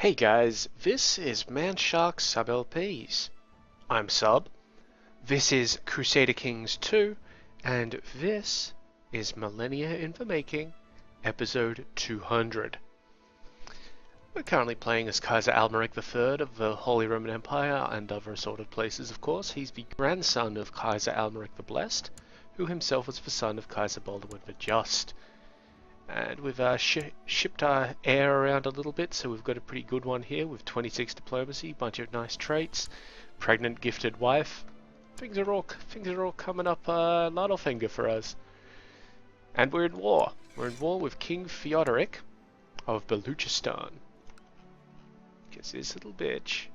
Hey guys, this is Manshark Sub LPs. I'm Sub, this is Crusader Kings II, and this is Millennia in the Making, episode 200. We're currently playing as Kaiser Almeric III of the Holy Roman Empire and other assorted places, of course. He's the grandson of Kaiser Almeric the Blessed, who himself was the son of Kaiser Baldwin the Just. And we've shipped our heir around a little bit, so we've got a pretty good one here with 26 diplomacy, bunch of nice traits, pregnant gifted wife. Things are all coming up Littlefinger for us. And we're in war. We're in war with King Theodoric of Baluchistan. Because this little bitch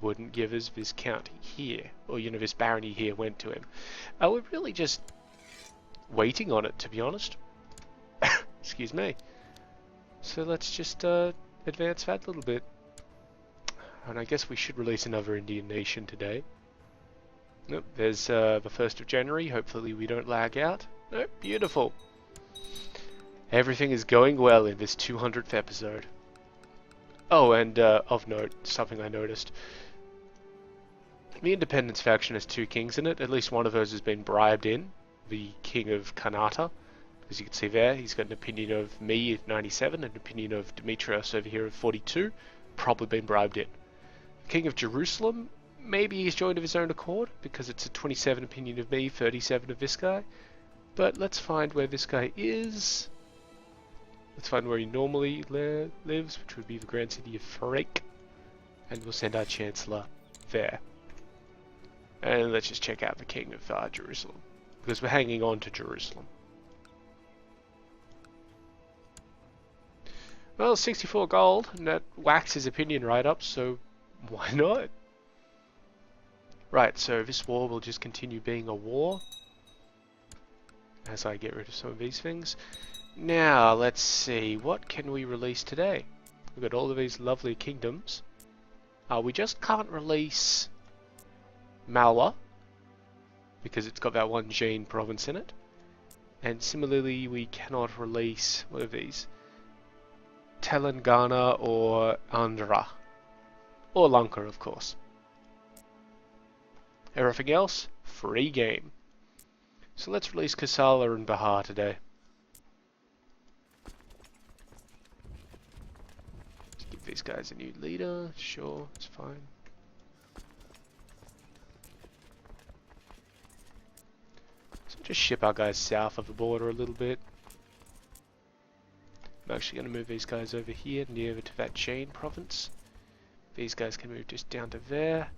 wouldn't give us this county here, or this barony here went to him. We're really just waiting on it, to be honest. Excuse me. So let's just advance that a little bit. And I guess we should release another Indian nation today. Nope, there's the 1st of January. Hopefully we don't lag out. Nope, beautiful. Everything is going well in this 200th episode. Oh, and of note, something I noticed. The Independence faction has 2 kings in it. At least one of those has been bribed in. The King of Karnata. As you can see there, he's got an opinion of me at 97, an opinion of Demetrius over here at 42, probably been bribed in. King of Jerusalem, maybe he's joined of his own accord, because it's a 27 opinion of me, 37 of this guy. But let's find where this guy is. Let's find where he normally lives, which would be the grand city of Farek. And we'll send our Chancellor there. And let's just check out the King of Jerusalem, because we're hanging on to Jerusalem. Well, 64 gold, and that whacks his opinion right up, so why not? Right, so this war will just continue being a war as I get rid of some of these things. Now, let's see, what can we release today? We've got all of these lovely kingdoms. We just can't release Malwa, because it's got that one Jain province in it. And similarly, we cannot release, what are these? Telangana or Andhra. Or Lanka, of course. Everything else, free game. So let's release Kasala and Bihar today. Let's give these guys a new leader. Sure, it's fine. So just ship our guys south of the border a little bit. I'm actually going to move these guys over here, near to that Jain province. These guys can move just down to there.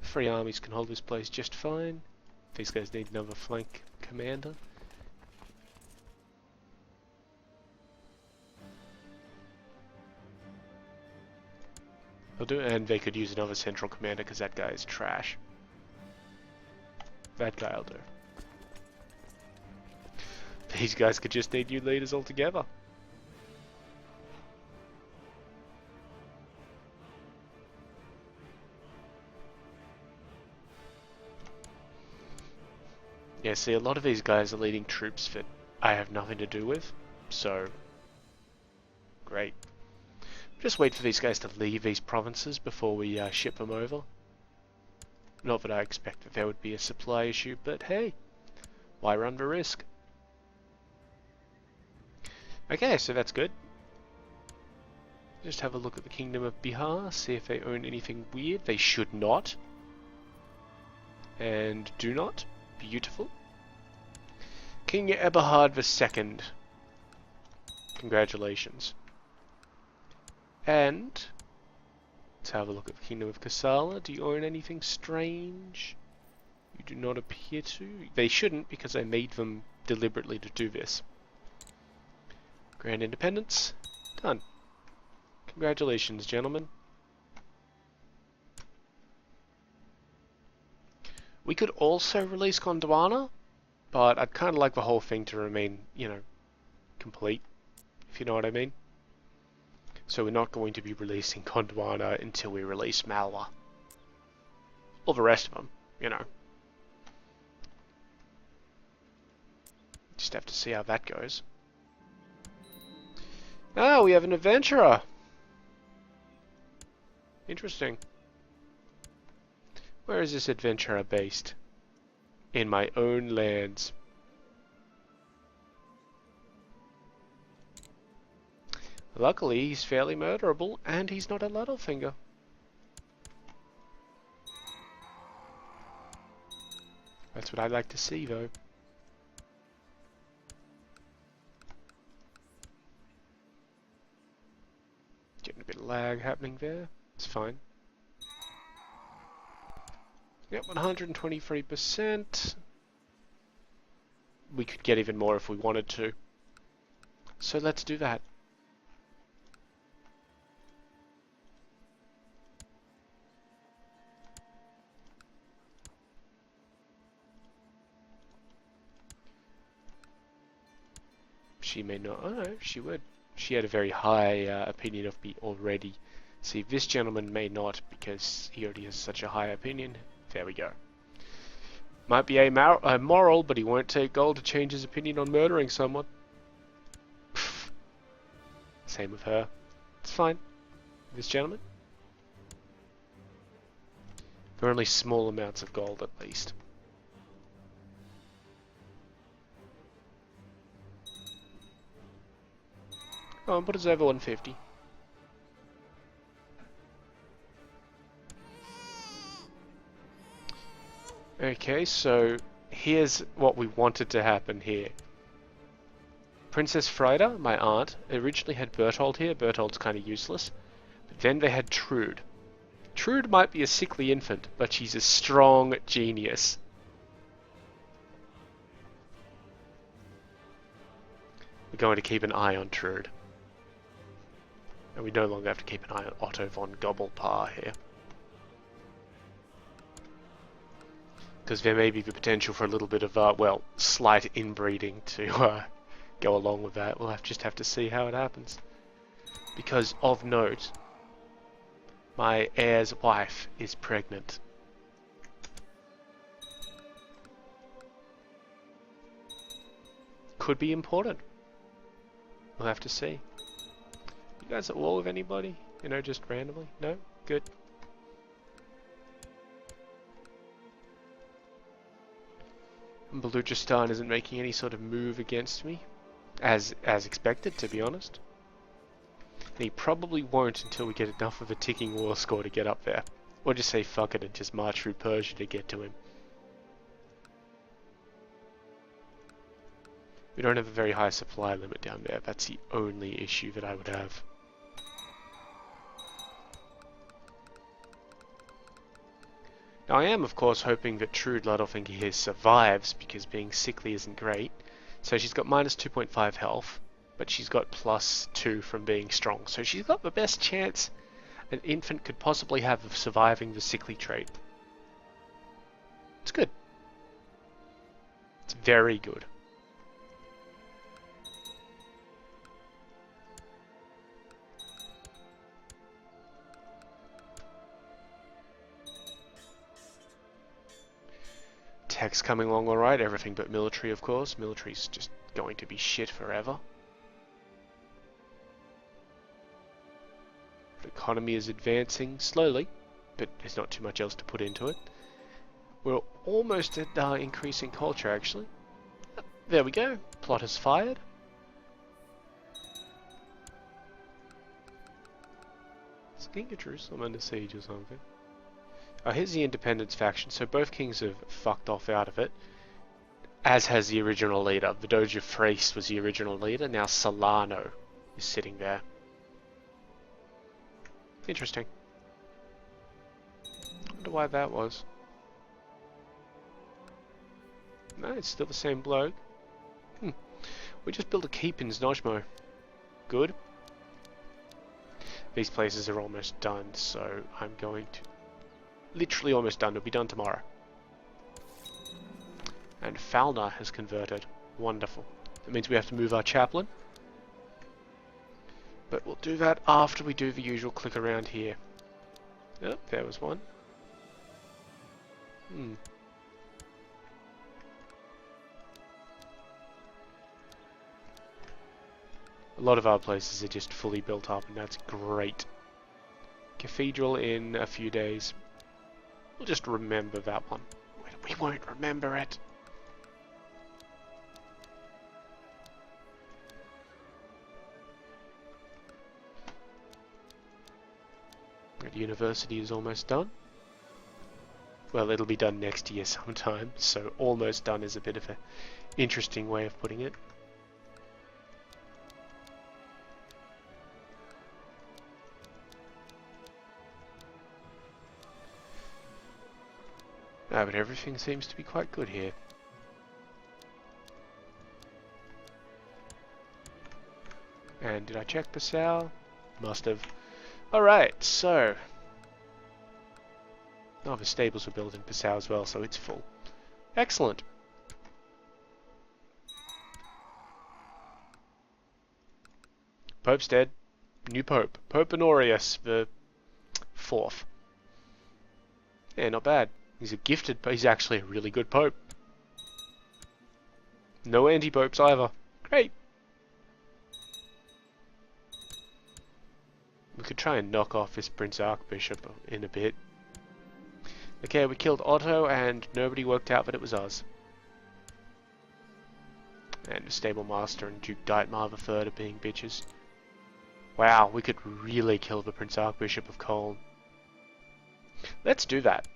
Free armies can hold this place just fine. These guys need another flank commander. They'll do it, and they could use another central commander because that guy is trash. That guy'll do. These guys could just need new leaders altogether. Yeah, see, a lot of these guys are leading troops that I have nothing to do with, so great. Just wait for these guys to leave these provinces before we ship them over. Not that I expect that there would be a supply issue, but hey, why run the risk? Okay, so that's good. Just have a look at the Kingdom of Bihar, see if they own anything weird. They should not. And do not. Beautiful. King Eberhard II. Congratulations. And let's have a look at the Kingdom of Kasala. Do you own anything strange? You do not appear to. They shouldn't, because I made them deliberately to do this. Grand Independence. Done. Congratulations, gentlemen. We could also release Gondwana, but I'd kind of like the whole thing to remain, complete, if you know what I mean. So we're not going to be releasing Gondwana until we release Malwa. All the rest of them, Just have to see how that goes. Ah, we have an adventurer. Interesting. Where is this adventurer based? In my own lands. Luckily, he's fairly murderable, and he's not a Littlefinger. That's what I like to see, though. Getting a bit of lag happening there. It's fine. Yep, 123%. We could get even more if we wanted to. So let's do that. She may not. Oh no, she would. She had a very high opinion of me already. See, this gentleman may not because he already has such a high opinion. There we go. Might be amoral, but he won't take gold to change his opinion on murdering someone. Same with her. It's fine. This gentleman. For only small amounts of gold, at least. Oh, but it's over 150. Okay, so here's what we wanted to happen here. Princess Frida, my aunt, originally had Berthold here. Berthold's kind of useless. But then they had Trude. Trude might be a sickly infant, but she's a strong genius. We're going to keep an eye on Trude. And we no longer have to keep an eye on Otto von Gobblepar here. Because there may be the potential for a little bit of, well, slight inbreeding to go along with that. We'll just have to see how it happens. Because, of note, my heir's wife is pregnant. Could be important. We'll have to see. You guys at war with anybody? You know, just randomly? No? Good. Baluchistan isn't making any sort of move against me, as expected, to be honest. And he probably won't until we get enough of a ticking war score to get up there. Or just say fuck it and just march through Persia to get to him. We don't have a very high supply limit down there. That's the only issue that I would have. Now I am, of course, hoping that Trude Littlefinger here survives, because being sickly isn't great. So she's got minus 2.5 health, but she's got plus 2 from being strong. So she's got the best chance an infant could possibly have of surviving the sickly trait. It's good. It's very good. Tech's coming along alright, everything but military, of course. Military's just going to be shit forever. The economy is advancing slowly, but there's not too much else to put into it. We're almost at increasing culture, actually. There we go. Plot has fired. Is King of Jerusalem under siege or something? Oh, here's the independence faction. So both kings have fucked off out of it, as has the original leader. The Doge of Thrace was the original leader. Now Solano is sitting there. Interesting. Wonder why that was. No, it's still the same bloke. We just built a keep in Znojmo. Good. These places are almost done, so I'm going to... Literally almost done. It'll be done tomorrow. And Falna has converted. Wonderful. That means we have to move our chaplain. But we'll do that after we do the usual click around here. Oh, there was one. A lot of our places are just fully built up, and that's great. Cathedral in a few days. We'll just remember that one. We won't remember it. The university is almost done. Well, it'll be done next year sometime, so almost done is a bit of an interesting way of putting it. Ah, but everything seems to be quite good here. And did I check Passau? Must have. Alright, so... Oh, the stables were built in Passau as well, so it's full. Excellent. Pope's dead. New Pope. Pope Honorius the 4th. Yeah, not bad. He's a gifted, but he's actually a really good Pope. No anti-popes either. Great. We could try and knock off this Prince Archbishop in a bit. Okay, we killed Otto and nobody worked out that it was us. And the Stable Master and Duke Dietmar III are being bitches. Wow, we could really kill the Prince Archbishop of Cologne. Let's do that.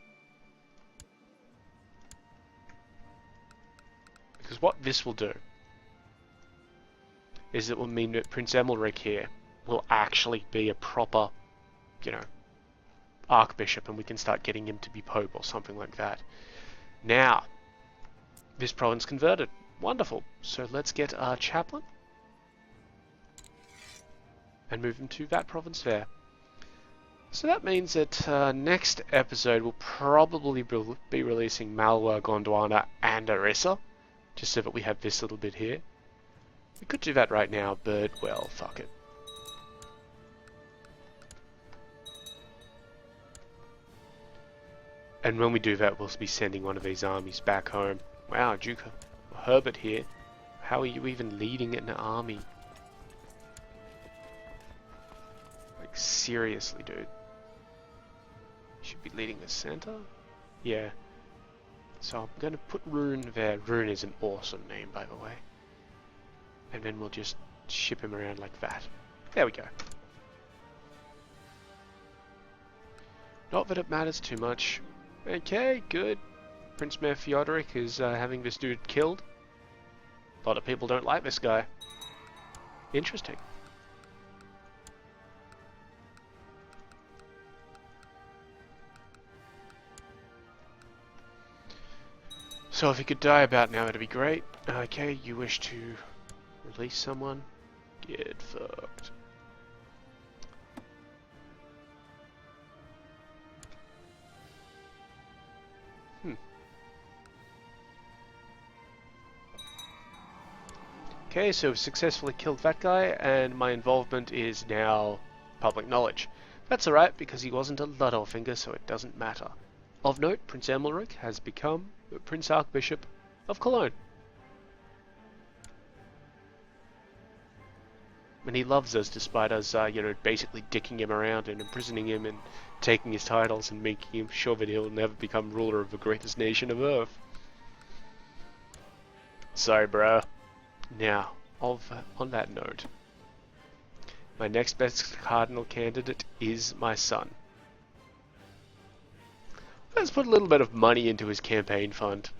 Because what this will do is it will mean that Prince Emilric here will actually be a proper, you know, Archbishop, and we can start getting him to be Pope or something like that. Now, this province converted. Wonderful. So let's get our chaplain and move him to that province there. So that means that next episode we'll probably be releasing Malwa, Gondwana, and Orissa, just so that we have this little bit here. We could do that right now, but, well, fuck it. And when we do that, we'll be sending one of these armies back home. Wow, Duke Herbert here. How are you even leading an army? Like, seriously, dude. You should be leading the center? Yeah. So I'm going to put Rune there. Rune is an awesome name, by the way. And then we'll just ship him around like that. There we go. Not that it matters too much. Okay, good. Prince Mayor Fyodoric is having this dude killed. A lot of people don't like this guy. Interesting. So if he could die about now, that'd be great. Okay, you wish to release someone? Get fucked. Okay, so we've successfully killed that guy, and my involvement is now public knowledge. That's alright, because he wasn't a Littlefinger, so it doesn't matter. Of note, Prince Emilric has become Prince Archbishop of Cologne. And he loves us, despite us, you know, basically dicking him around and imprisoning him and taking his titles and making him sure that he'll never become ruler of the greatest nation of Earth. Sorry, bro. Now, on that note, my next best cardinal candidate is my son. Let's put a little bit of money into his campaign fund.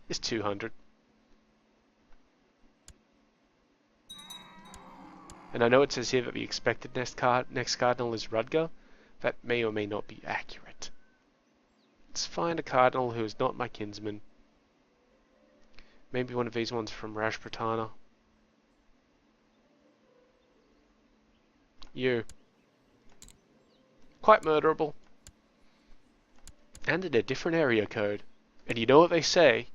It's 200. And I know it says here that the expected next cardinal is Rudger. That may or may not be accurate. Let's find a cardinal who is not my kinsman. Maybe one of these ones from Rashputana. You. Quite murderable. And in a different area code. And you know what they say?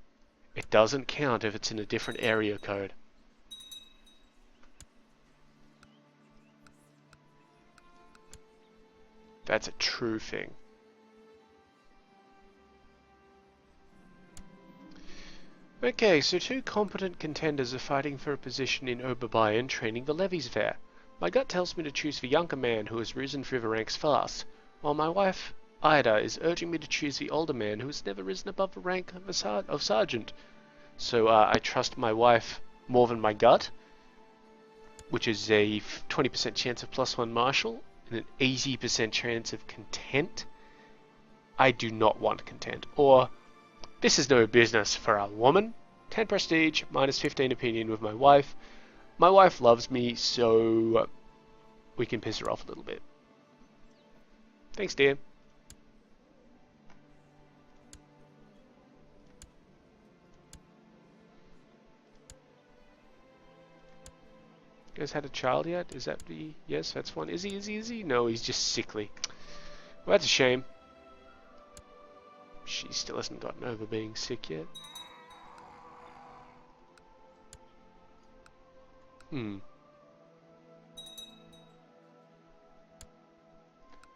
It doesn't count if it's in a different area code. That's a true thing. Okay, so two competent contenders are fighting for a position in Oberbayern, training the levies there. My gut tells me to choose the younger man who has risen through the ranks fast, while my wife, Ida, is urging me to choose the older man who has never risen above the rank of sergeant. So I trust my wife more than my gut, which is a 20% chance of +1 martial and an 80% chance of content. I do not want content, or this is no business for a woman. 10 prestige, -15 opinion with my wife. My wife loves me, so we can piss her off a little bit. Thanks, dear. You guys had a child yet? Is that the... Yes, that's one. Is he? No, he's just sickly. Well, that's a shame. She still hasn't gotten over being sick yet.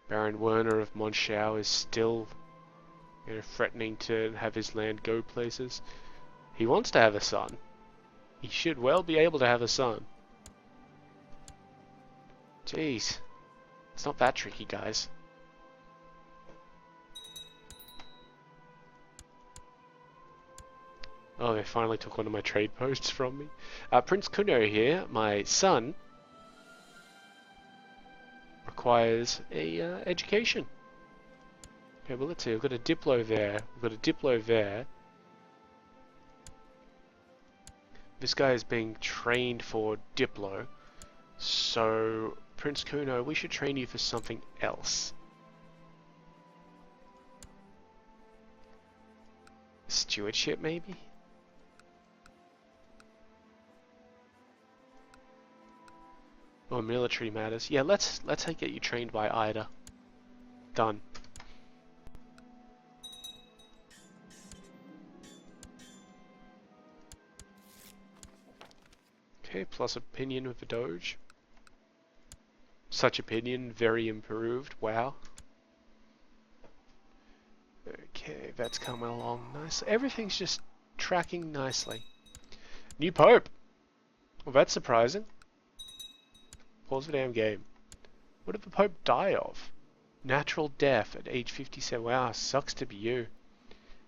Baron Werner of Monschau is still, threatening to have his land go places. He wants to have a son. He should well be able to have a son. Jeez. It's not that tricky, guys. Oh, they finally took one of my trade posts from me. Prince Kuno here, my son, requires a education. Okay, well let's see, we've got a Diplo there, we've got a Diplo there. This guy is being trained for Diplo, so Prince Kuno, we should train you for something else. Stewardship, maybe? Or military matters. Yeah, let's get you trained by Ida. Done. Okay, plus opinion with the Doge. Such opinion, very improved. Wow. Okay, that's coming along nicely. Everything's just tracking nicely. New Pope. Well, that's surprising. Pause the damn game. What did the Pope die of? Natural death at age 57. Wow, sucks to be you.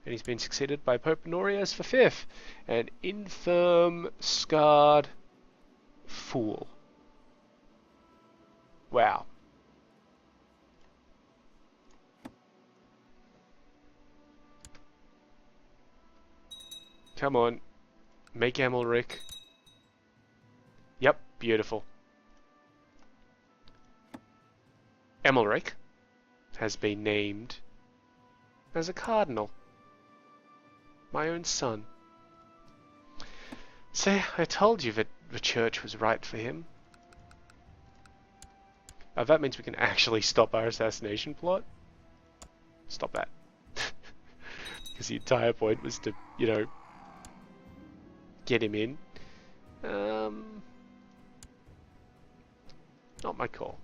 And he's been succeeded by Pope Honorius V, an infirm, scarred fool. Wow. Come on. Make Amalric. Yep, beautiful. Amalric has been named as a cardinal. My own son. See, I told you that the church was right for him. That means we can actually stop our assassination plot. Stop that. Because the entire point was to, get him in. Not my call.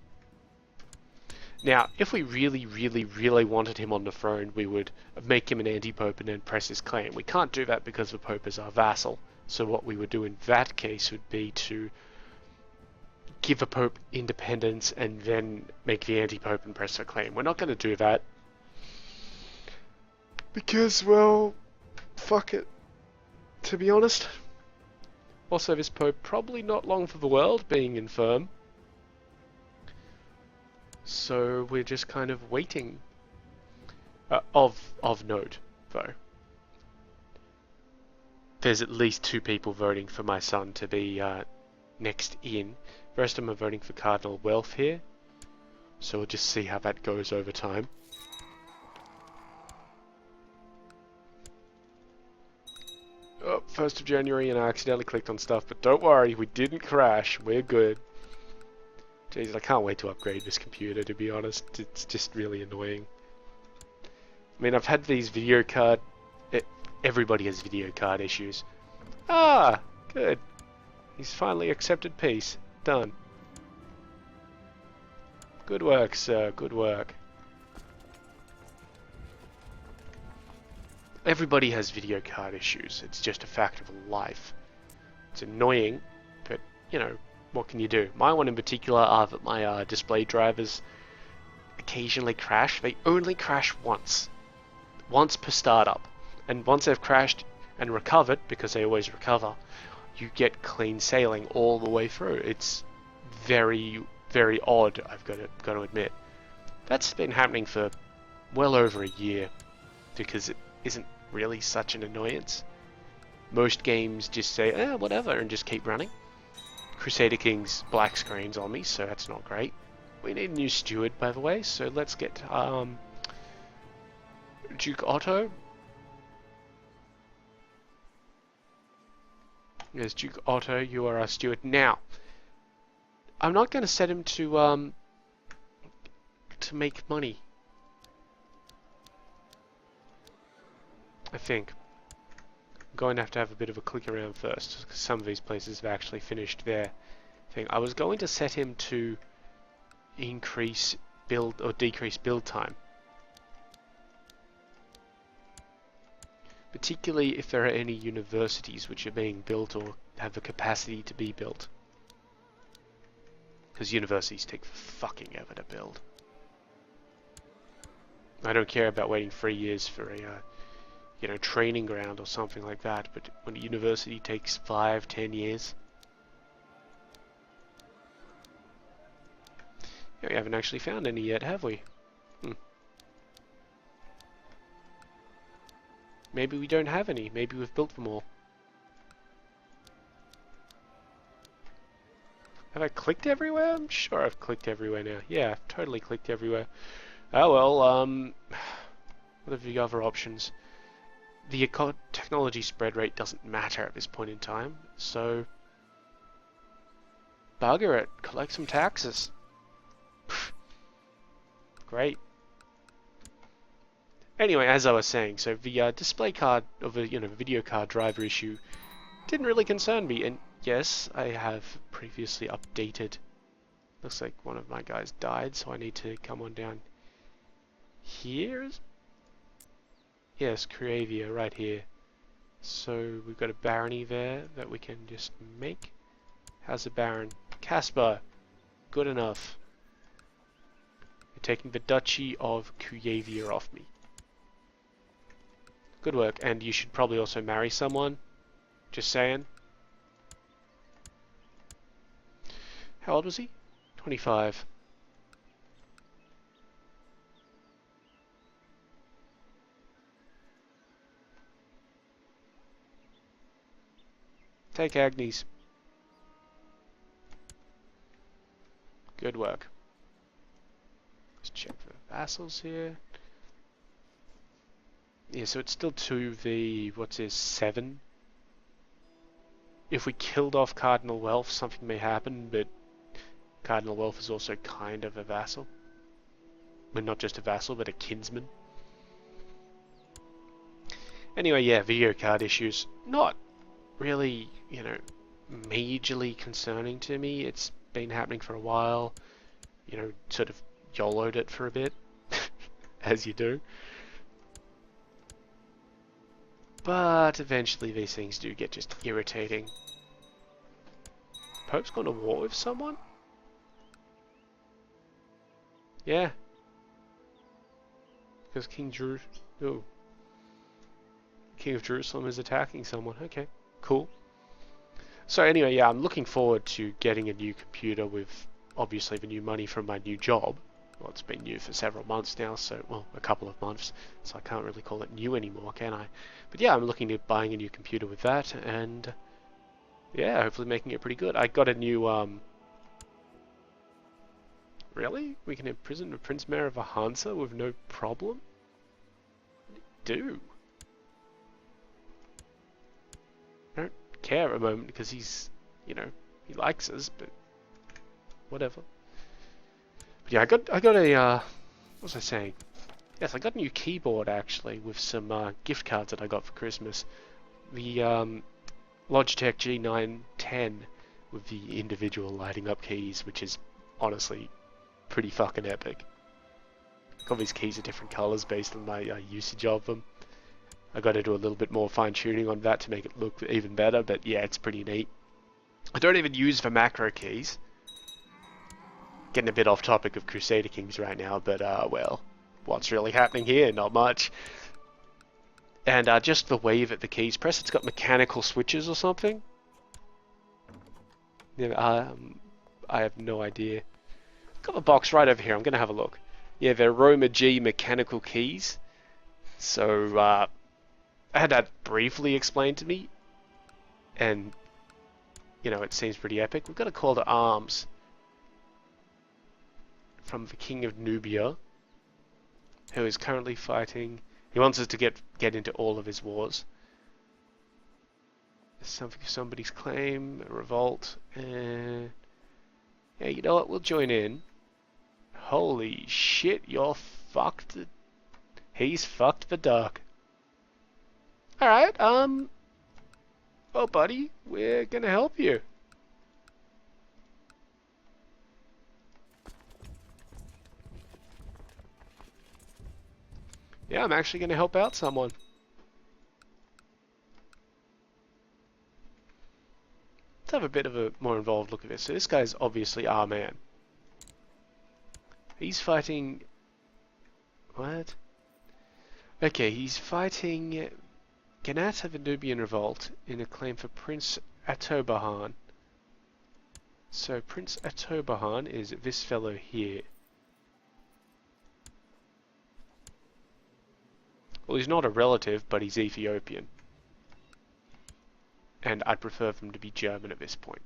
Now, if we really, really, really wanted him on the throne, we would make him an anti-pope and then press his claim. We can't do that because the pope is our vassal. So what we would do in that case would be to give the pope independence and then make the anti-pope and press their claim. We're not going to do that. Because, well, fuck it. To be honest. Also, this pope probably not long for the world, being infirm. So we're just kind of waiting. Of note, though. There's at least 2 people voting for my son to be next in. The rest of them are voting for Cardinal Wealth here. So we'll just see how that goes over time. Oh, 1st of January and I accidentally clicked on stuff, but don't worry, we didn't crash. We're good. Jesus, I can't wait to upgrade this computer, to be honest. It's just really annoying. I mean, I've had these video card... Everybody has video card issues. Ah, good. He's finally accepted peace. Done. Good work, sir. Good work. Everybody has video card issues. It's just a fact of life. It's annoying, but, what can you do? My one in particular are that my display drivers occasionally crash. They only crash once per startup. And once they've crashed and recovered, because they always recover, you get clean sailing all the way through. It's very, very odd, I've got to admit. That's been happening for well over a year, because it isn't really such an annoyance. Most games just say, whatever, and just keep running. Crusader Kings black screens on me, so that's not great. We need a new steward, by the way, so let's get Duke Otto. Yes, Duke Otto, you are our steward. Now, I'm not going to set him to make money. I think. I'm going to have a bit of a click around first, because some of these places have actually finished their thing. I was going to set him to increase build or decrease build time. Particularly if there are any universities which are being built or have the capacity to be built. Because universities take fucking ever to build. I don't care about waiting 3 years for a training ground or something like that, but when a university takes 5-10 years. Yeah, we haven't actually found any yet, have we? Maybe we don't have any. Maybe we've built them all. Have I clicked everywhere? I'm sure I've clicked everywhere now. Yeah, I've totally clicked everywhere. Oh well, what are the other options? The technology spread rate doesn't matter at this point in time, so bugger it, collect some taxes. Great. Anyway, as I was saying, so the display card, or the video card driver issue didn't really concern me, and yes, I have previously updated. Looks like one of my guys died, so I need to come on down here. Yes, Cravia, right here. So we've got a barony there that we can just make. How's the baron? Caspar, good enough. You're taking the Duchy of Cravia off me. Good work, and you should probably also marry someone. Just saying. How old was he? 25. Take Agnes. Good work. Let's check the vassals here. Yeah, so it's still 2v, what's this, 7? If we killed off Cardinal Welf, something may happen, but Cardinal Welf is also kind of a vassal. But not just a vassal, but a kinsman. Anyway, yeah, video card issues. Not really, majorly concerning to me. It's been happening for a while. Sort of YOLO'd it for a bit, as you do. But eventually these things do get just irritating. Pope's gone to war with someone? Yeah. Because King of Jerusalem is attacking someone. Okay, cool. So anyway, yeah, I'm looking forward to getting a new computer with obviously the new money from my new job. Well, it's been new for several months now, so, well, a couple of months, so I can't really call it new anymore, can I? But yeah, I'm looking at buying a new computer with that, and yeah, hopefully making it pretty good. I got a new, Really? We can imprison the Prince Mayor of Ahansa with no problem? Do? I don't care at the moment, because he's, he likes us, but whatever. But yeah, I got a, what was I saying? Yes, I got a new keyboard, actually, with some gift cards that I got for Christmas. The Logitech G910 with the individual lighting up keys, which is honestly pretty fucking epic. Got these keys are different colors based on my usage of them. I got to do a little bit more fine tuning on that to make it look even better, but yeah, it's pretty neat. I don't even use the macro keys. Getting a bit off topic of Crusader Kings right now, but well, what's really happening here? Not much. And just the way that the keys press, it's got mechanical switches or something. Yeah, I have no idea. Got the box right over here. I'm gonna have a look. Yeah, they're Roma G mechanical keys. So I had that briefly explained to me, and you know, it seems pretty epic. We've got a call to arms from the King of Nubia, who is currently fighting. He wants us to get into all of his wars. Somebody's claim, a revolt, and yeah, you know what? We'll join in. Holy shit, you're fucked. He's fucked the duck. Alright, oh buddy, we're gonna help you. Yeah, I'm actually gonna help out someone. Let's have a bit of a more involved look at this. So this guy's obviously our man. He's fighting... What? Okay, he's fighting... Ganat of the Nubian Revolt in a claim for Prince Atobahan. So Prince Atobahan is this fellow here. Well, he's not a relative, but he's Ethiopian. And I'd prefer them to be German at this point.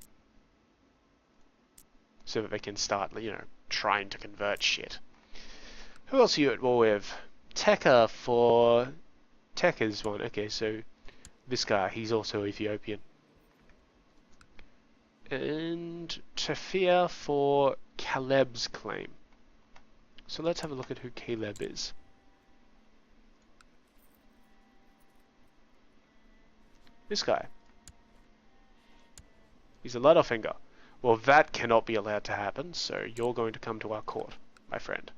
So that they can start, you know, trying to convert shit. Who else are you at war with? Tekka for... Tekka's one. Okay, so this guy, he's also Ethiopian. And Tafia for Caleb's claim. So let's have a look at who Caleb is. This guy. He's a Littlefinger. Well, that cannot be allowed to happen, so you're going to come to our court, my friend.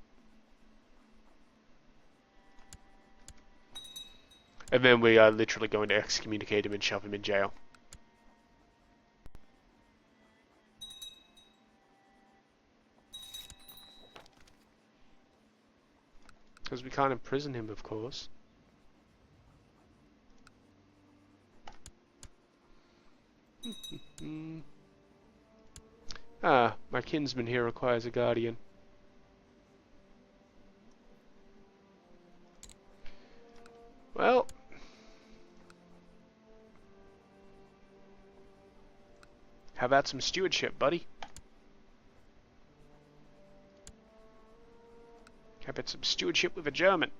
And then we are literally going to excommunicate him and shove him in jail. Because we can't imprison him, of course. Ah, my kinsman here requires a guardian. Well, how about some stewardship, buddy? How about some stewardship with a German,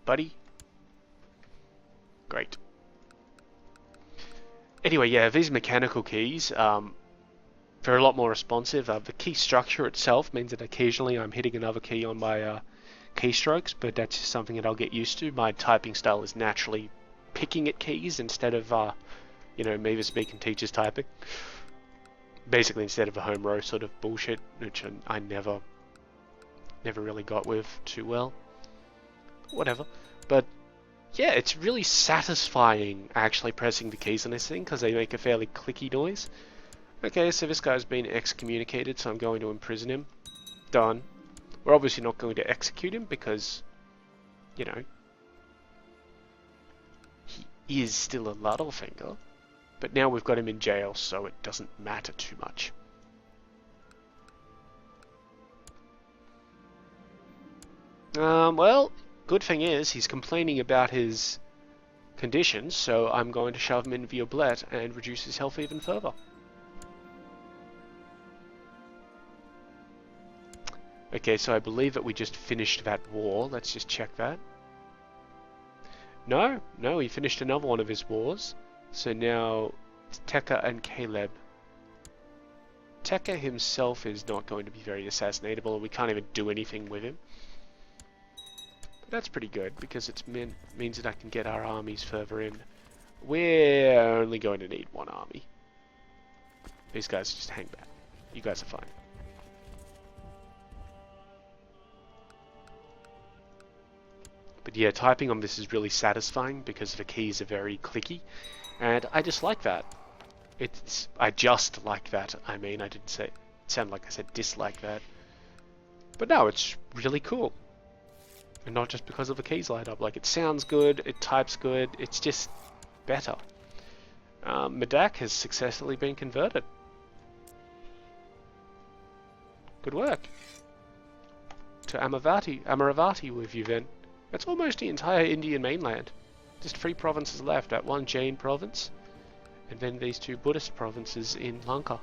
buddy? Great. Anyway, yeah, these mechanical keys, they're a lot more responsive. The key structure itself means that occasionally I'm hitting another key on my keystrokes, but that's just something that I'll get used to. My typing style is naturally picking at keys instead of, you know, Mavis Beacon teaches typing. Basically, instead of a home row sort of bullshit, which I never really got with too well. Whatever. But yeah, it's really satisfying actually pressing the keys on this thing because they make a fairly clicky noise. Okay, so this guy's been excommunicated, so I'm going to imprison him. Done. We're obviously not going to execute him because, you know, he is still a Littlefinger. But now we've got him in jail, so it doesn't matter too much. Well, good thing is, he's complaining about his conditions, so I'm going to shove him in Violette and reduce his health even further. Okay, so I believe that we just finished that war. Let's just check that. No, he finished another one of his wars. So now, it's Tekka and Caleb. Tekka himself is not going to be very assassinatable, and we can't even do anything with him. But that's pretty good, because it means that I can get our armies further in. We're only going to need one army. These guys just hang back. You guys are fine. But yeah, typing on this is really satisfying because the keys are very clicky, and I just like that. I just like that. I mean, I didn't say... It sounded like I said dislike that. But no, it's really cool. And not just because of the keys light up. Like, it sounds good, it types good, it's just better. Medak has successfully been converted. Good work. To Amaravati with you then. That's almost the entire Indian mainland. Just 3 provinces left. That one Jain province, and then these 2 Buddhist provinces in Lanka.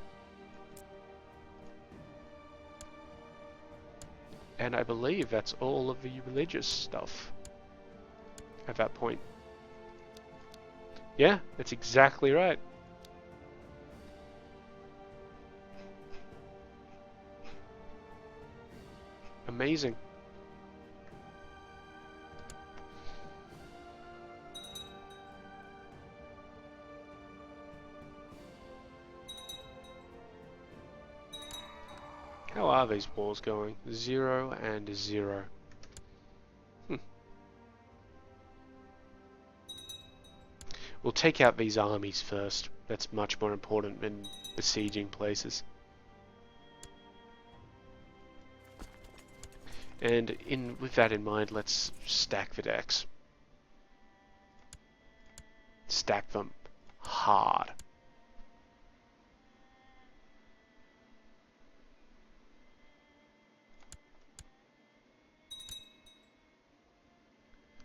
And I believe that's all of the religious stuff at that point. Yeah, that's exactly right. Amazing. How are these wars going? 0 and 0. We'll take out these armies first. That's much more important than besieging places. And with that in mind, let's stack the decks. Stack them hard.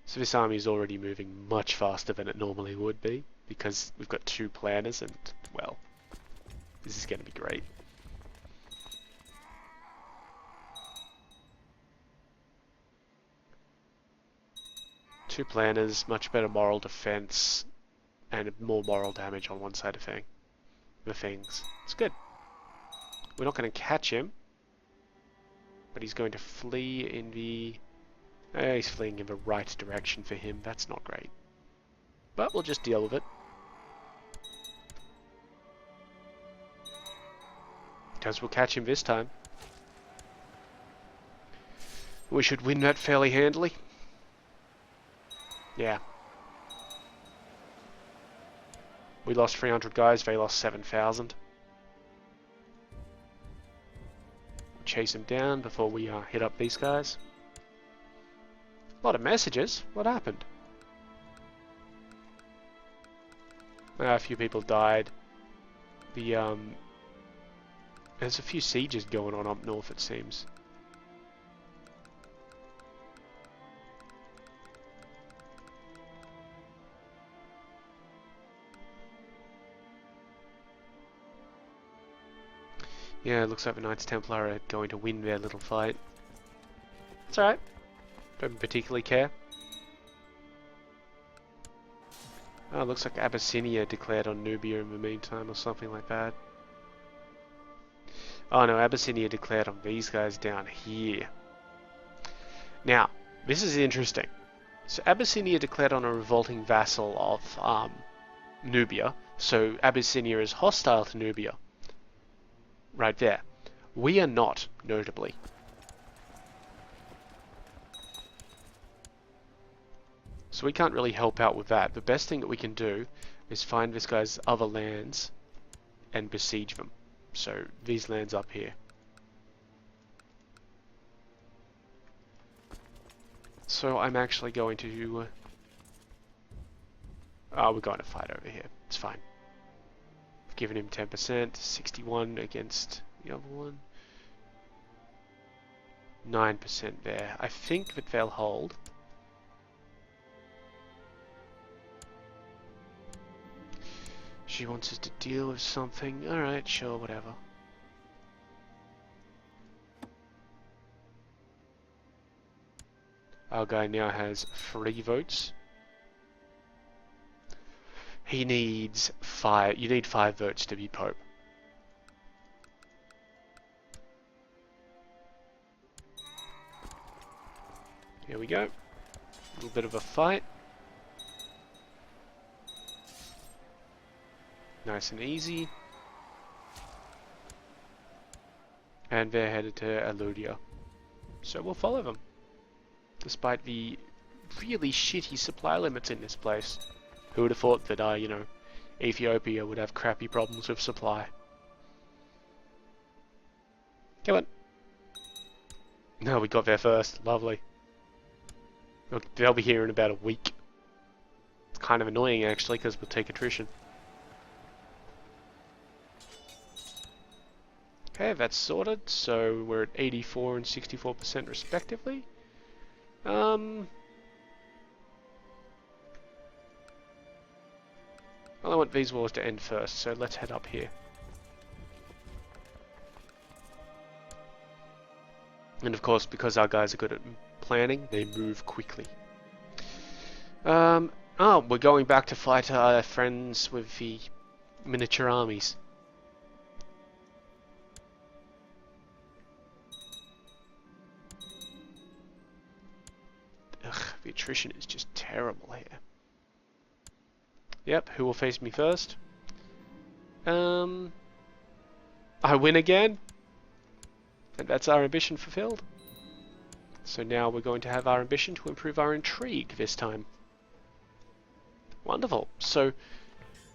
So this army is already moving much faster than it normally would be, because we've got 2 planners and, well, this is going to be great. Two planners, much better moral defense, and more moral damage on one side of the things. It's good. We're not going to catch him, but he's going to flee in the... he's fleeing in the right direction for him. That's not great. But we'll just deal with it. Because we'll catch him this time. We should win that fairly handily. Yeah. We lost 300 guys, they lost 7,000. Chase them down before we hit up these guys. A lot of messages. What happened? A few people died. There's a few sieges going on up north, it seems. Yeah, it looks like the Knights Templar are going to win their little fight. It's alright. Don't particularly care. Oh, it looks like Abyssinia declared on Nubia in the meantime, or something like that. Oh no, Abyssinia declared on these guys down here. Now, this is interesting. So Abyssinia declared on a revolting vassal of Nubia, so Abyssinia is hostile to Nubia. Right there. We are not, notably. So we can't really help out with that. The best thing that we can do is find this guy's other lands and besiege them. So these lands up here. So I'm actually going to... we're going to fight over here. It's fine. I've given him 10%, 61 against the other one. 9% there. I think that they'll hold. She wants us to deal with something. Alright, sure, whatever. Our guy now has 3 votes. He needs 5. You need 5 votes to be Pope. Here we go. A little bit of a fight. Nice and easy. And they're headed to Aludia. So we'll follow them. Despite the really shitty supply limits in this place. Who would have thought that, you know, Ethiopia would have crappy problems with supply. Come on. No, we got there first. Lovely. They'll be here in about a week. It's kind of annoying actually, because we'll take attrition. Okay, that's sorted. So we're at 84 and 64% respectively. Well, I want these wars to end first, so let's head up here. And of course, because our guys are good at planning, they move quickly. Oh, we're going back to fight our friends with the miniature armies. Ugh, the attrition is just terrible here. Yep, who will face me first? I win again? And that's our ambition fulfilled. So now we're going to have our ambition to improve our intrigue this time. Wonderful. So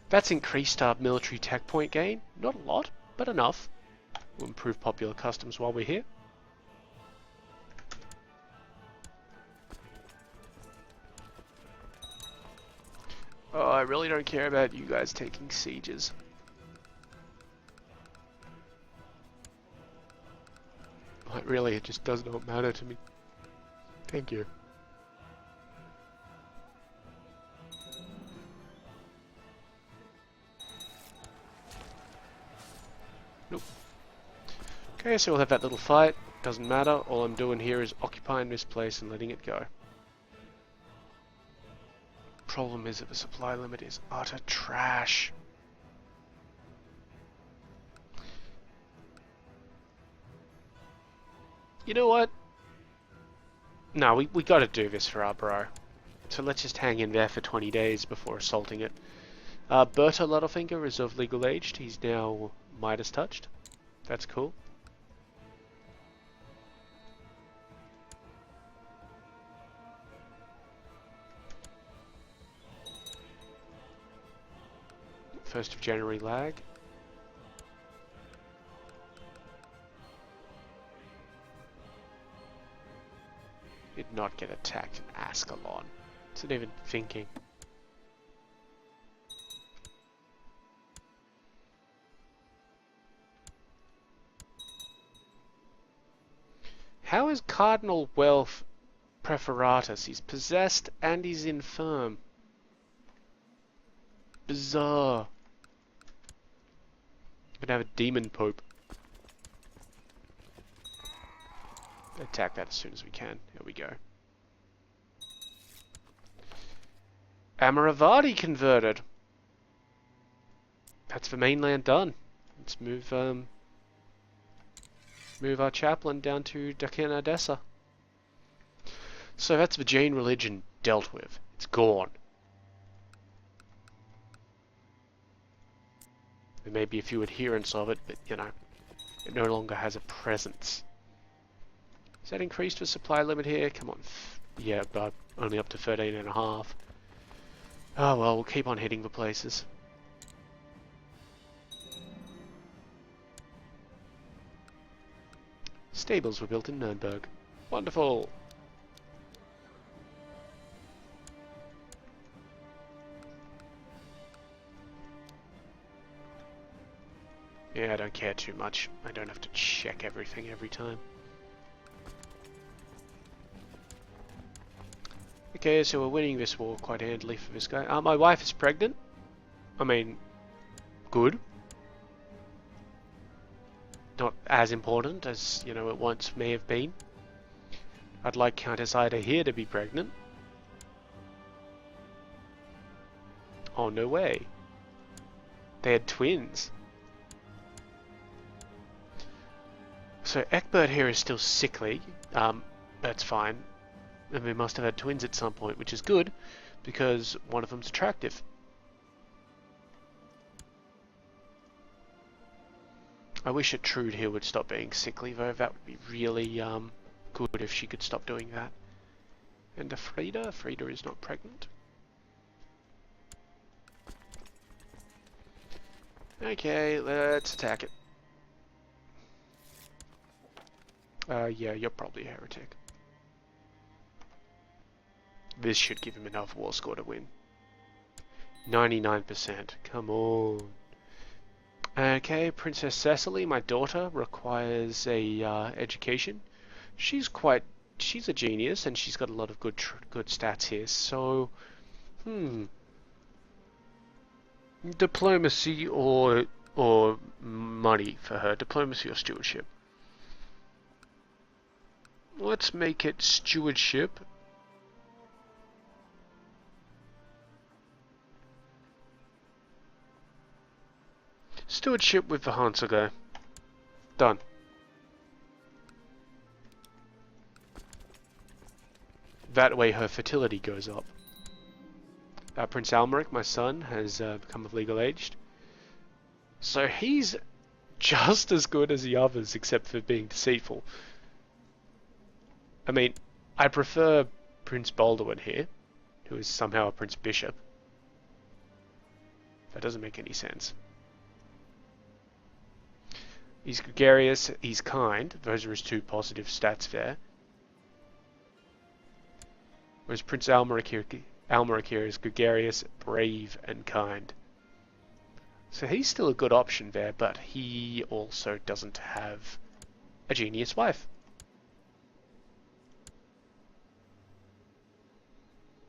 that's increased our military tech point gain. Not a lot, but enough. We'll improve popular customs while we're here. Oh, I really don't care about you guys taking sieges. Like, really, it just does not matter to me. Thank you. Nope. Okay, so we'll have that little fight. Doesn't matter. All I'm doing here is occupying this place and letting it go. Problem is that the supply limit is utter trash. You know what? No, we gotta do this for our bro. So let's just hang in there for 20 days before assaulting it. Berta Littlefinger is of legal age. He's now Midas touched. That's cool. First of January lag. Did not get attacked in Ascalon. Isn't even thinking. How is Cardinal Wealth Preferatus? He's possessed and he's infirm. Bizarre. Gonna have a demon pope. Attack that as soon as we can. Here we go. Amaravati converted. That's the mainland done. Let's move our chaplain down to Dakinadessa. So that's the Jain religion dealt with. It's gone. There may be a few adherents of it, but you know, it no longer has a presence. Is that increased the supply limit here? Come on. Yeah, but only up to 13.5. Oh well, we'll keep on hitting the places. Stables were built in Nuremberg. Wonderful! Yeah, I don't care too much. I don't have to check everything every time. Okay, so we're winning this war quite handily for this guy. My wife is pregnant. I mean, good. Not as important as, you know, it once may have been. I'd like Countess Ida here to be pregnant. Oh, no way. They had twins. So Egbert here is still sickly. That's fine. And they must have had twins at some point, which is good, because one of them's attractive. I wish that Trude here would stop being sickly, though. That would be really good if she could stop doing that. And Frida is not pregnant. Okay, let's attack it. Yeah, you're probably a heretic. This should give him enough war score to win. 99%. Come on. Okay, Princess Cecily, my daughter, requires a education. She's a genius, and she's got a lot of good stats here. So, diplomacy or money for her. Diplomacy or stewardship. Let's make it stewardship. Stewardship with the Hansa guy. Done. That way her fertility goes up. Prince Almeric, my son, has become of legal age. So he's just as good as the others, except for being deceitful. I mean, I prefer Prince Baldwin here, who is somehow a Prince Bishop. That doesn't make any sense. He's gregarious, he's kind. Those are his two positive stats there. Whereas Prince Almeric here is gregarious, brave, and kind. So he's still a good option there, but he also doesn't have a genius wife.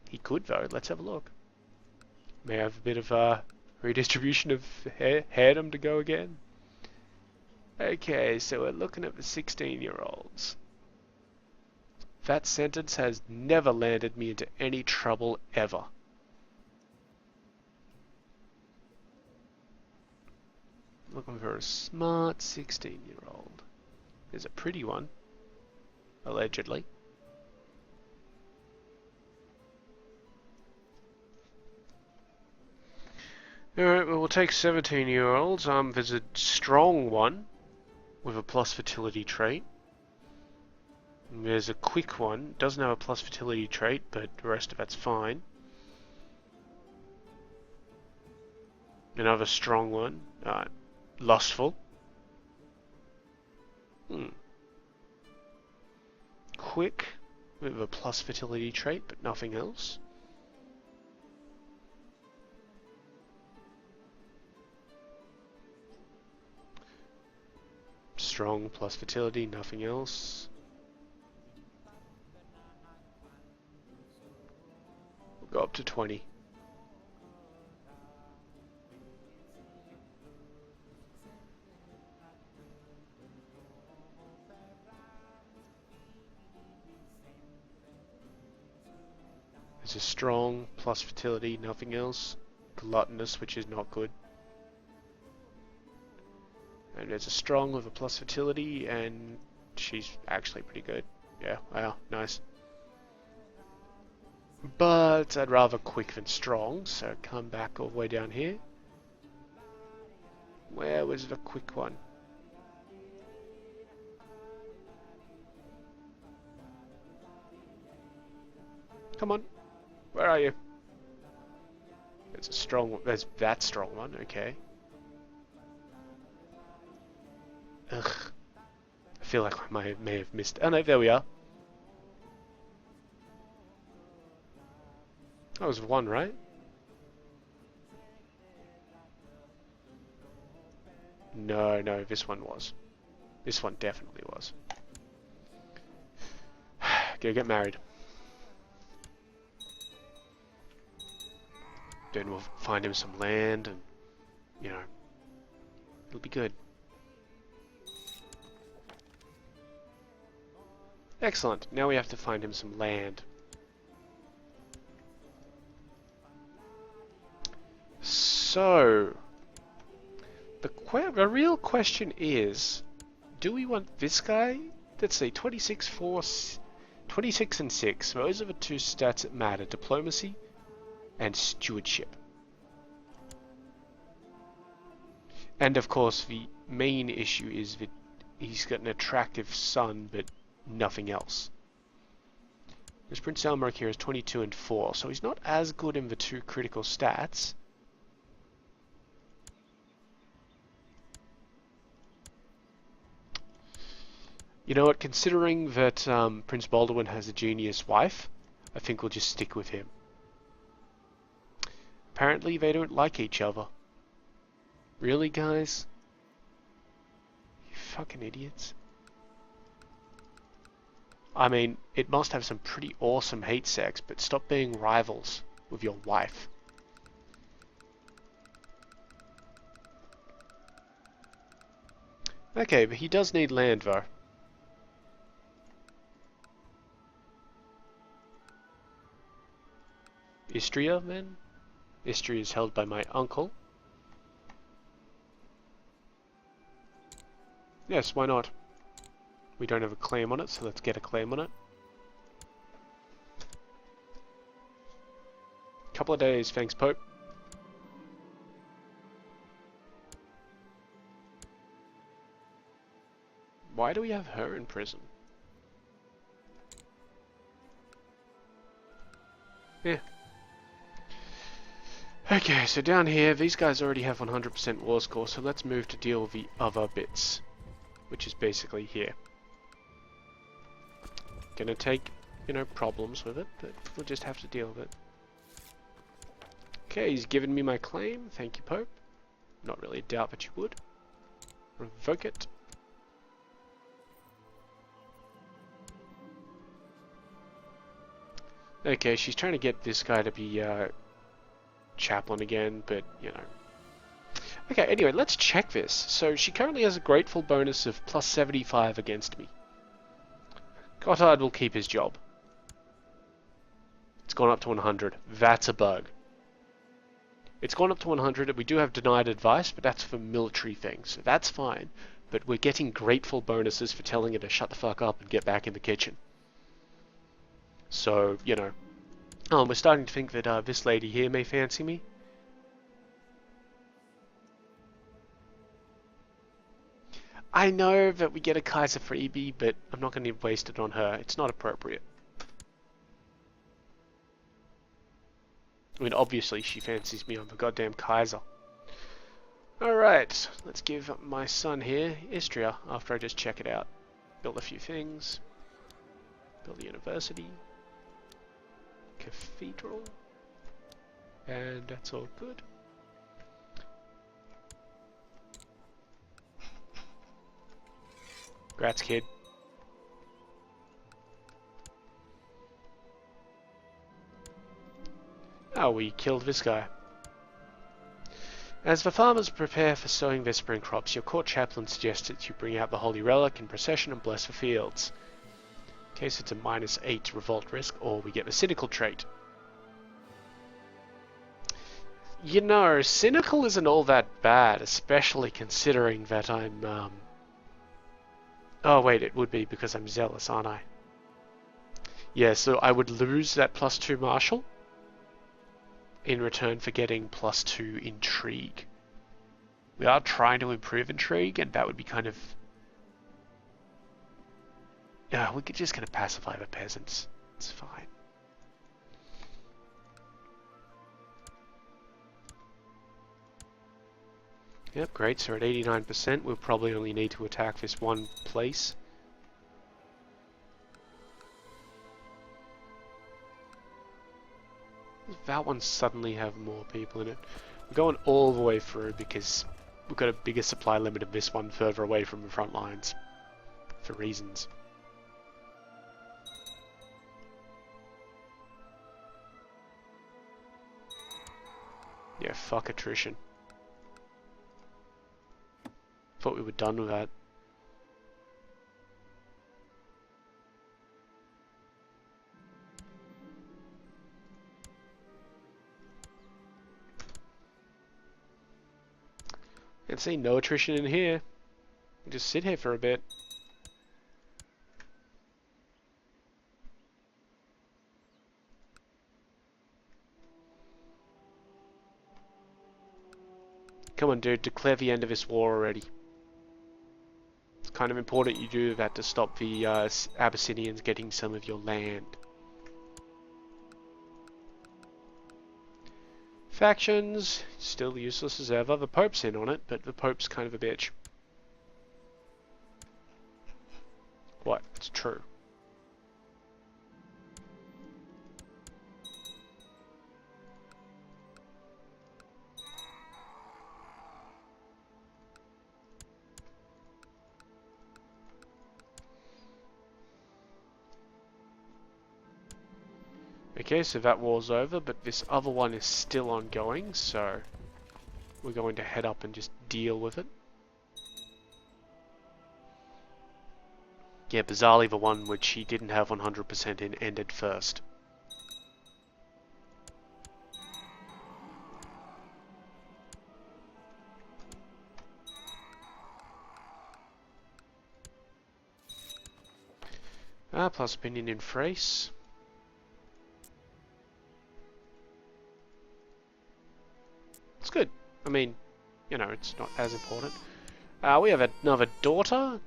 He could though, let's have a look. May have a bit of redistribution of haredom to go again. Okay, so we're looking at the 16-year-olds. That sentence has never landed me into any trouble ever. Looking for a smart 16-year-old. There's a pretty one, allegedly. Alright, well, we'll take 17-year-olds. There's a strong one with a plus fertility trait. And there's a quick one, doesn't have a plus fertility trait, but the rest of that's fine. Another strong one, lustful. Quick with a plus fertility trait, but nothing else. Strong plus fertility, nothing else. We'll go up to 20. There's a strong plus fertility, nothing else. Gluttonous, which is not good. And there's a strong with a plus fertility, and she's actually pretty good. Yeah, wow, nice. But I'd rather quick than strong, so come back all the way down here. Where was the quick one? Come on, where are you? There's a strong one, there's that strong one, okay. Ugh. I feel like I may have missed. Oh no, there we are. That was one, right? No, this one was. This one definitely was. Go get married. Then we'll find him some land and, you know, it'll be good. Excellent. Now we have to find him some land. So, the real question is, do we want this guy? Let's see, 26 force, 26 and 6. Those are the two stats that matter. Diplomacy and stewardship. And of course, the main issue is that he's got an attractive son, but nothing else. This Prince Almeric here is 22 and 4, so he's not as good in the two critical stats. You know what, considering that Prince Baldwin has a genius wife, I think we'll just stick with him. Apparently they don't like each other. Really, guys? You fucking idiots. I mean, it must have some pretty awesome hate sex, but stop being rivals with your wife. Okay, but he does need land, though. Istria, then? Istria is held by my uncle. Yes, why not? We don't have a claim on it, so let's get a claim on it. Couple of days, thanks, Pope. Why do we have her in prison? Yeah. Okay, so down here, these guys already have 100% war score, so let's move to deal with the other bits, which is basically here. Gonna take, you know, problems with it, but we'll just have to deal with it. Okay, he's given me my claim. Thank you, Pope. Not really a doubt that you would. Revoke it. Okay, she's trying to get this guy to be chaplain again, but, you know. Okay, anyway, let's check this. So she currently has a grateful bonus of plus 75 against me. Gotthard will keep his job. It's gone up to 100. That's a bug. It's gone up to 100. We do have denied advice, but that's for military things, so that's fine. But we're getting grateful bonuses for telling her to shut the fuck up and get back in the kitchen. So, you know. Oh, we're starting to think that this lady here may fancy me. I know that we get a Kaiser freebie, but I'm not going to waste it on her. It's not appropriate. I mean, obviously she fancies me. I'm the goddamn Kaiser. Alright, let's give my son here Istria after I just check it out. Build a few things. Build a university. Cathedral. And that's all good. Grats, kid. Oh, we killed this guy. As the farmers prepare for sowing their spring crops, your court chaplain suggests that you bring out the holy relic in procession and bless the fields. In case it's a -8 revolt risk, or we get the cynical trait. You know, cynical isn't all that bad, especially considering that I'm, Oh wait, it would be because I'm zealous, aren't I? Yeah, so I would lose that +2 martial in return for getting +2 intrigue. We are trying to improve intrigue, and that would be kind of... Yeah, we're just going to pacify the peasants. It's fine. Yep, great, so at 89%, we'll probably only need to attack this one place. Does that one suddenly have more people in it? We're going all the way through because we've got a bigger supply limit of this one further away from the front lines. For reasons. Yeah, fuck attrition. Thought we were done with that. Can't see no attrition in here. We'll just sit here for a bit. Come on, dude, declare the end of this war already. It's kind of important you do that to stop the Abyssinians getting some of your land. Factions, still useless as ever. The Pope's in on it, but the Pope's kind of a bitch. true. Okay, so that war's over, but this other one is still ongoing, so we're going to head up and just deal with it. Yeah, bizarrely the one which he didn't have 100% in ended first. Plus opinion in Thrace. It's good. I mean, you know, it's not as important. We have another daughter.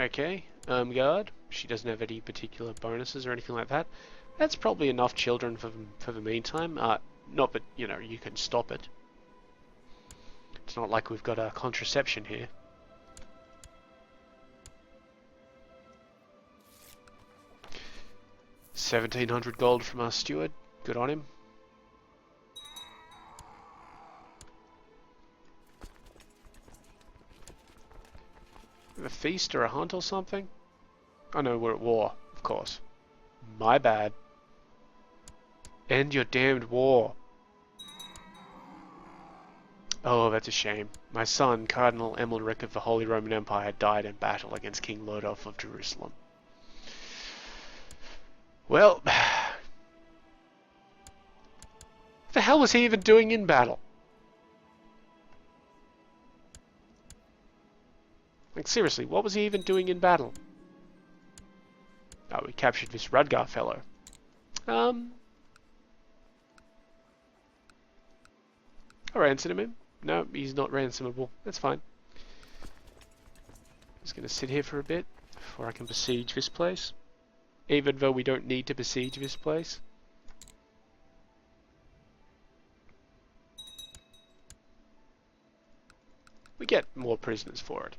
Okay, Ermgard. She doesn't have any particular bonuses or anything like that. That's probably enough children for the meantime. Not that, you know, you can stop it. It's not like we've got a contraception here. $1,700 gold from our steward. Good on him. A feast or a hunt or something? Oh no, we're at war, of course. My bad. End your damned war. Oh, that's a shame. My son, Cardinal Emilric of the Holy Roman Empire, died in battle against King Lodolf of Jerusalem. Well, what the hell was he even doing in battle? Like, seriously, what was he even doing in battle? Oh, we captured this Rudgar fellow. I ransomed him. No, he's not ransomable. That's fine. Just gonna sit here for a bit before I can besiege this place. Even though we don't need to besiege this place. We get more prisoners for it.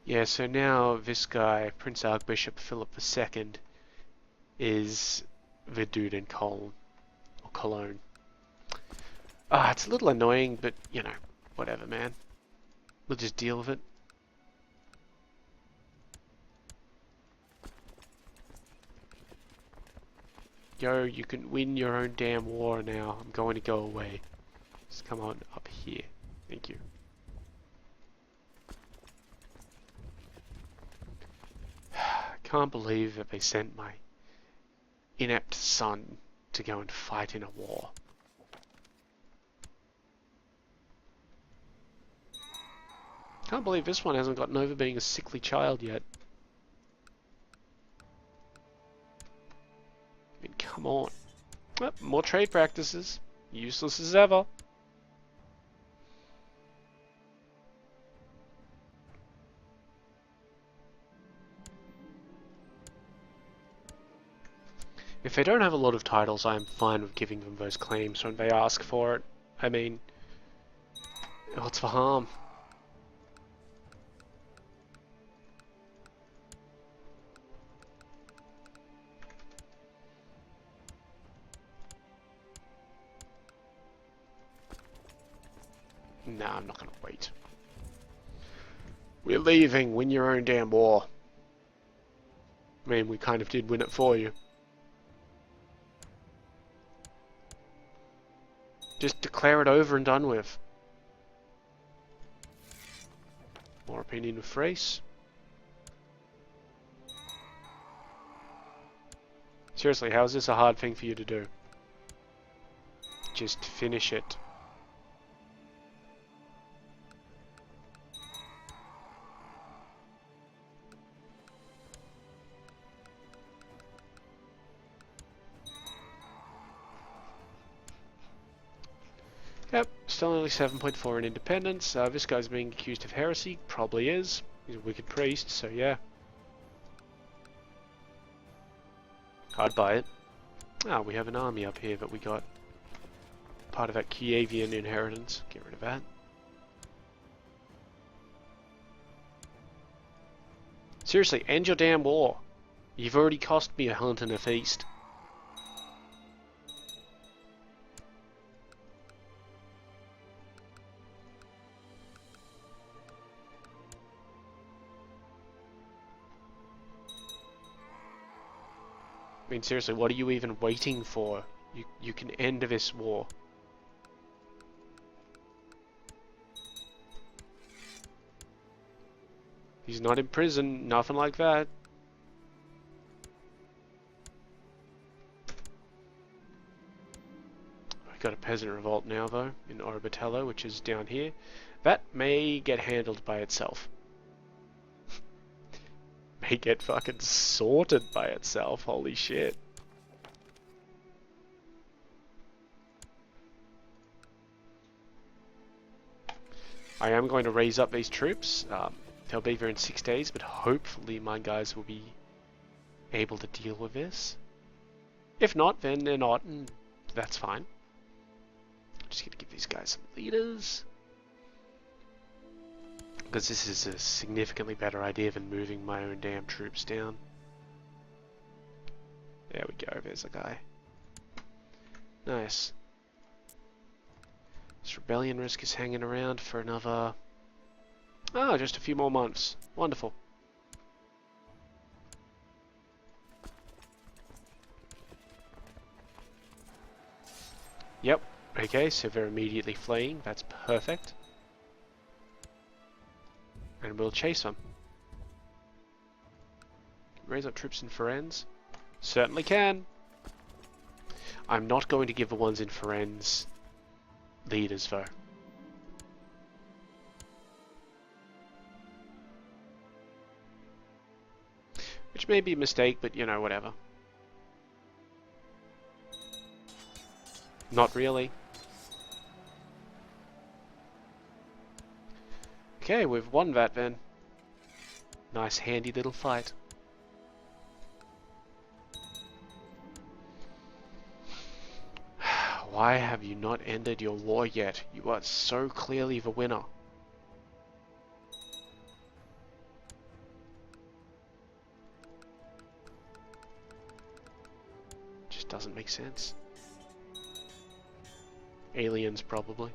Yeah, so now this guy, Prince Archbishop Philip II, is the dude in Cologne. Or Cologne. It's a little annoying, but, you know, whatever, man. We'll just deal with it. Yo, you can win your own damn war now. I'm going to go away. Just come on up here. Thank you. Can't believe that they sent my inept son to go and fight in a war. Can't believe this one hasn't gotten over being a sickly child yet. I mean, come on. Oh, more trade practices. Useless as ever. If they don't have a lot of titles, I'm fine with giving them those claims when they ask for it. I mean, what's the harm? Nah, I'm not gonna wait. We're leaving. Win your own damn war. I mean, we kind of did win it for you. Just declare it over and done with. More opinion of Thrace. Seriously, how is this a hard thing for you to do? Just finish it. Yep, still only 7.4 in independence. This guy's being accused of heresy. Probably is. He's a wicked priest, so yeah. I'd buy it. Ah, we have an army up here that we got. Part of that Kievian inheritance. Get rid of that. Seriously, end your damn war. You've already cost me a hunt and a feast. I mean, seriously, what are you even waiting for? You can end this war. He's not in prison, nothing like that. We've got a peasant revolt now, though, in Orbitello, which is down here. That may get handled by itself. May get fucking sorted by itself, holy shit. I am going to raise up these troops. They'll be there in 6 days, but hopefully my guys will be able to deal with this. If not, then they're not, and that's fine. Just gonna give these guys some leaders. Because this is a significantly better idea than moving my own damn troops down. There we go, there's a guy. Nice. This rebellion risk is hanging around for another... Oh, just a few more months. Wonderful. Yep. Okay, so they're immediately fleeing. That's perfect. And we'll chase them. Raise up troops in Firenze? Certainly can. I'm not going to give the ones in Firenze leaders, though. Which may be a mistake, but you know, whatever. Not really. Okay, we've won that then. Nice handy little fight. Why have you not ended your war yet? You are so clearly the winner. Just doesn't make sense. Aliens, probably.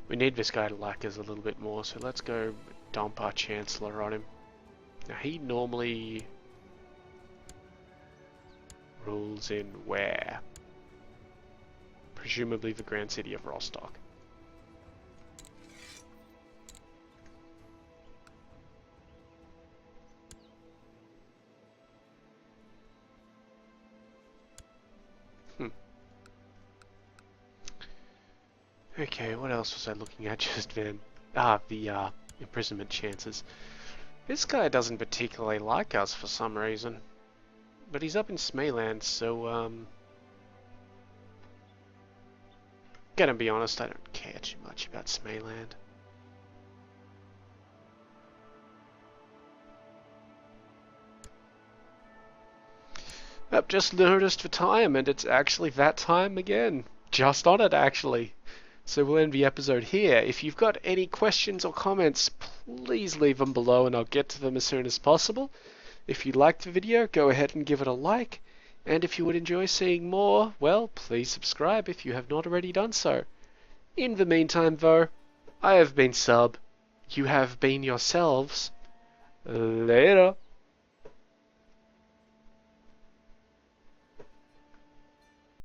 We need this guy to like us a little bit more, so let's go dump our Chancellor on him. Now he normally rules in where? Presumably the Grand City of Rostock. Okay, what else was I looking at just then? Ah, the imprisonment chances. This guy doesn't particularly like us for some reason. But he's up in Smayland, so gonna be honest, I don't care too much about Smayland. I've just noticed the time, and it's actually that time again. Just on it, actually. So we'll end the episode here. If you've got any questions or comments, please leave them below and I'll get to them as soon as possible. If you liked the video, go ahead and give it a like. And if you would enjoy seeing more, well, please subscribe if you have not already done so. In the meantime, though, I have been Sub. You have been yourselves. Later.